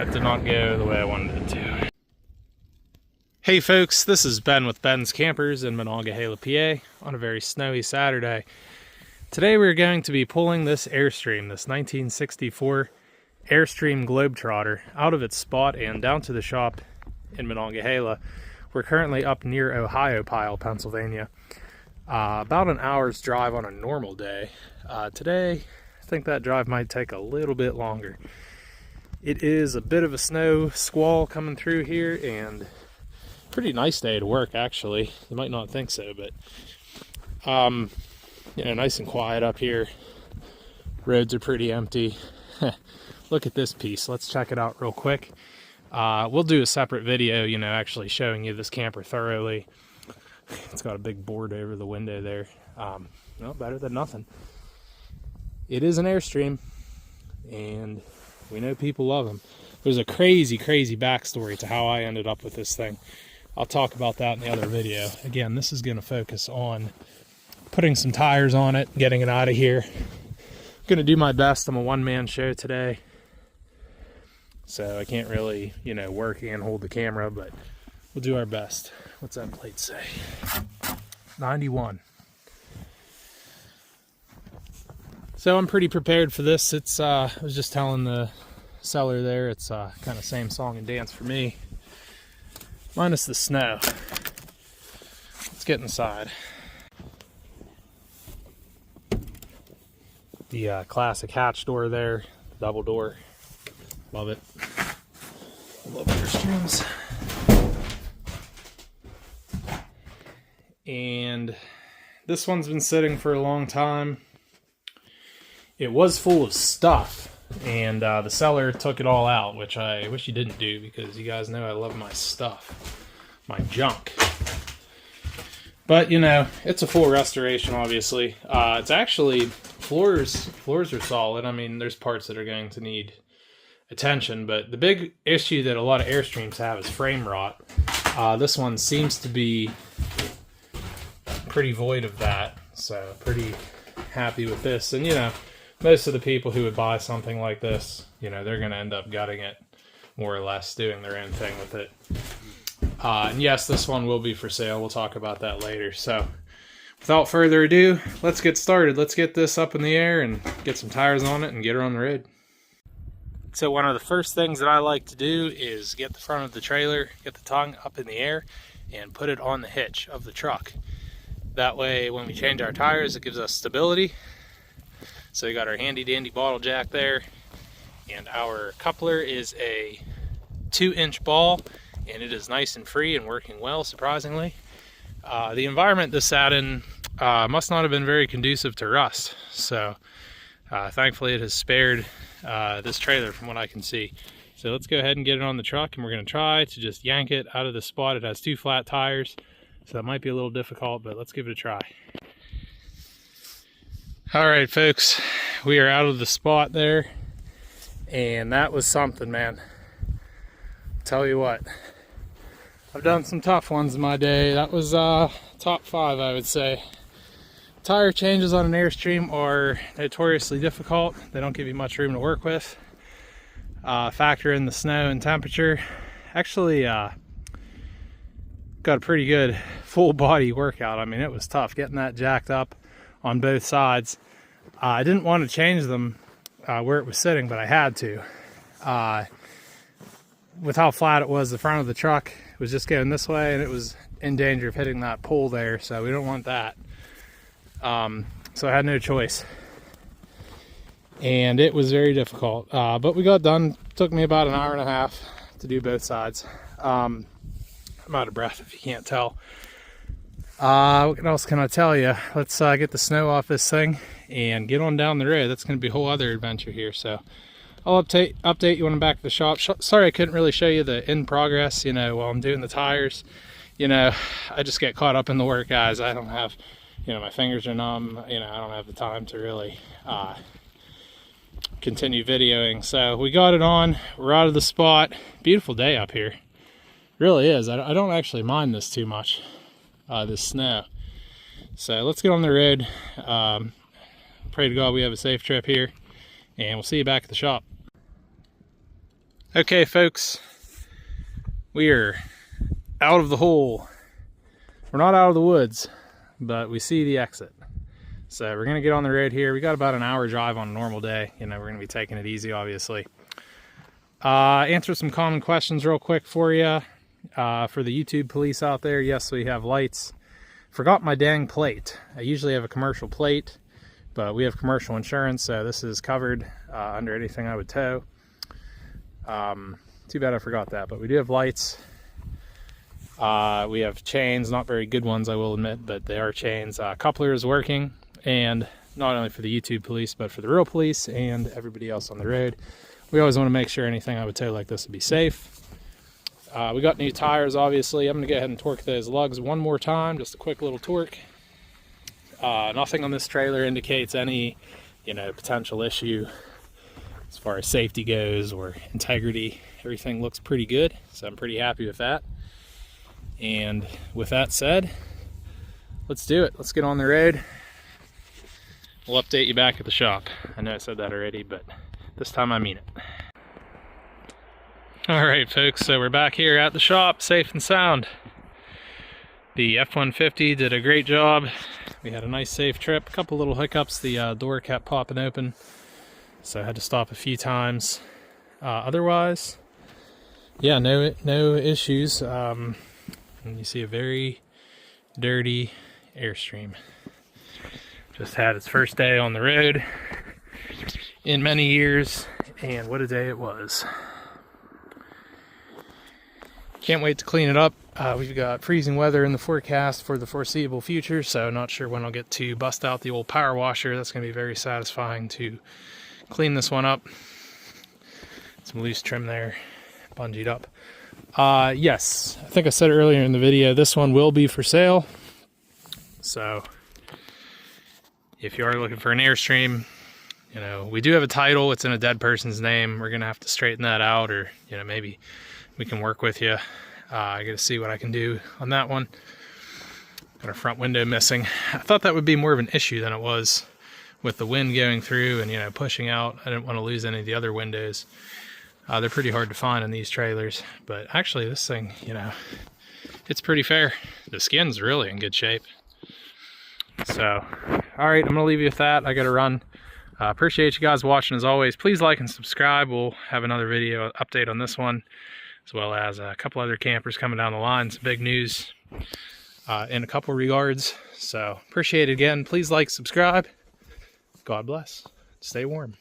That did not go the way I wanted it to. Hey folks, this is Ben with Ben's Campers in Monongahela, PA on a very snowy Saturday. Today we're going to be pulling this Airstream, this 1964 Airstream Globetrotter, out of its spot and down to the shop in Monongahela. We're currently up near Ohiopyle, Pennsylvania. About an hour's drive on a normal day. Today, I think that drive might take a little bit longer. It is a bit of a snow squall coming through here, and pretty nice day to work, actually. You might not think so, but nice and quiet up here. Roads are pretty empty. Look at this piece. Let's check it out real quick. We'll do a separate video, actually showing you this camper thoroughly. It's got a big board over the window there. Well, better than nothing. It is an Airstream, and we know people love them. There's a crazy backstory to how I ended up with this thing. I'll talk about that in the other video. Again, this is going to focus on putting some tires on it, getting it out of here. I'm going to do my best. I'm a one-man show today, so I can't really, work and hold the camera, but we'll do our best. What's that plate say? 91. So I'm pretty prepared for this. It's I was just telling the seller there, it's kind of same song and dance for me, minus the snow. Let's get inside. The classic hatch door there, double door. Love it. Love Airstreams. And this one's been sitting for a long time. It was full of stuff, and the seller took it all out, which I wish he didn't do, because you guys know I love my stuff, my junk. But it's a full restoration, obviously. It's actually floors are solid. I mean, there's parts that are going to need attention, but the big issue that a lot of Airstreams have is frame rot. This one seems to be pretty void of that, so pretty happy with this. And most of the people who would buy something like this, they're going to end up gutting it, more or less, doing their own thing with it. And yes, this one will be for sale. We'll talk about that later. So without further ado, let's get started. Let's get this up in the air and get some tires on it and get her on the road. So one of the first things that I like to do is get the front of the trailer, get the tongue up in the air, and put it on the hitch of the truck. That way, when we change our tires, it gives us stability. So we got our handy dandy bottle jack there, and our coupler is a 2-inch ball, and it is nice and free and working well, surprisingly. The environment this sat in must not have been very conducive to rust, so thankfully it has spared this trailer from what I can see. So let's go ahead and get it on the truck, and we're going to try to just yank it out of the spot. It has 2 flat tires, so that might be a little difficult, but let's give it a try. All right, folks, we are out of the spot there, and that was something, man. Tell you what, I've done some tough ones in my day. That was top 5, I would say. Tire changes on an Airstream are notoriously difficult. They don't give you much room to work with. Factor in the snow and temperature. Actually, got a pretty good full body workout. I mean, it was tough getting that jacked up on both sides. I didn't want to change them where it was sitting, but I had to. With how flat it was, the front of the truck was just going this way, and it was in danger of hitting that pole there, so we don't want that. So I had no choice. And it was very difficult, but we got done. Took me about an hour and a half to do both sides. I'm out of breath if you can't tell. What else can I tell you? Let's get the snow off this thing and get on down the road. That's going to be a whole other adventure here. So I'll update you when I'm back at the shop. Sorry I couldn't really show you the in progress, while I'm doing the tires. I just get caught up in the work, guys. I don't have, my fingers are numb. I don't have the time to really continue videoing. So we got it on. We're out of the spot. Beautiful day up here. Really is. I don't actually mind this too much, this snow. So let's get on the road. Pray to God we have a safe trip here, and we'll see you back at the shop. Okay, folks, we are out of the hole. We're not out of the woods, but we see the exit. So we're going to get on the road here. We got about an hour drive on a normal day. You know, we're going to be taking it easy, obviously. Answer some common questions real quick for you. For the YouTube police out there, yes, we have lights. Forgot my dang plate. I usually have a commercial plate, but we have commercial insurance, so this is covered under anything I would tow. Too bad I forgot that, but we do have lights. We have chains, not very good ones, I will admit, but they are chains. Coupler is working, and not only for the YouTube police, but for the real police and everybody else on the road. We always want to make sure anything I would tow like this would be safe. We got new tires, obviously. I'm going to go ahead and torque those lugs one more time, just a quick little torque. Nothing on this trailer indicates any, potential issue as far as safety goes or integrity. Everything looks pretty good, so I'm pretty happy with that. And with that said, let's do it. Let's get on the road. We'll update you back at the shop. I know I said that already, but this time I mean it. Alright folks, so we're back here at the shop, safe and sound. The F-150 did a great job. We had a nice safe trip. A couple little hiccups, the door kept popping open, so I had to stop a few times. Otherwise, yeah, no issues. And you see a very dirty Airstream. Just had its first day on the road in many years, and what a day it was. Can't wait to clean it up. We've got freezing weather in the forecast for the foreseeable future, so not sure when I'll get to bust out the old power washer. That's going to be very satisfying to clean this one up. Some loose trim there, bungeed up. Yes, I think I said earlier in the video, this one will be for sale. So if you are looking for an Airstream, we do have a title. It's in a dead person's name. We're going to have to straighten that out, or, maybe we can work with you. I got to see what I can do on that one. Got a front window missing. I thought that would be more of an issue than it was with the wind going through and, pushing out. I didn't want to lose any of the other windows. They're pretty hard to find in these trailers, but actually this thing, it's pretty fair. The skin's really in good shape. So, all right, I'm going to leave you with that. I got to run. Appreciate you guys watching as always. Please like and subscribe. We'll have another video update on this one, as well as a couple other campers coming down the line. Some big news in a couple regards. So appreciate it again. Please like, subscribe. God bless. Stay warm.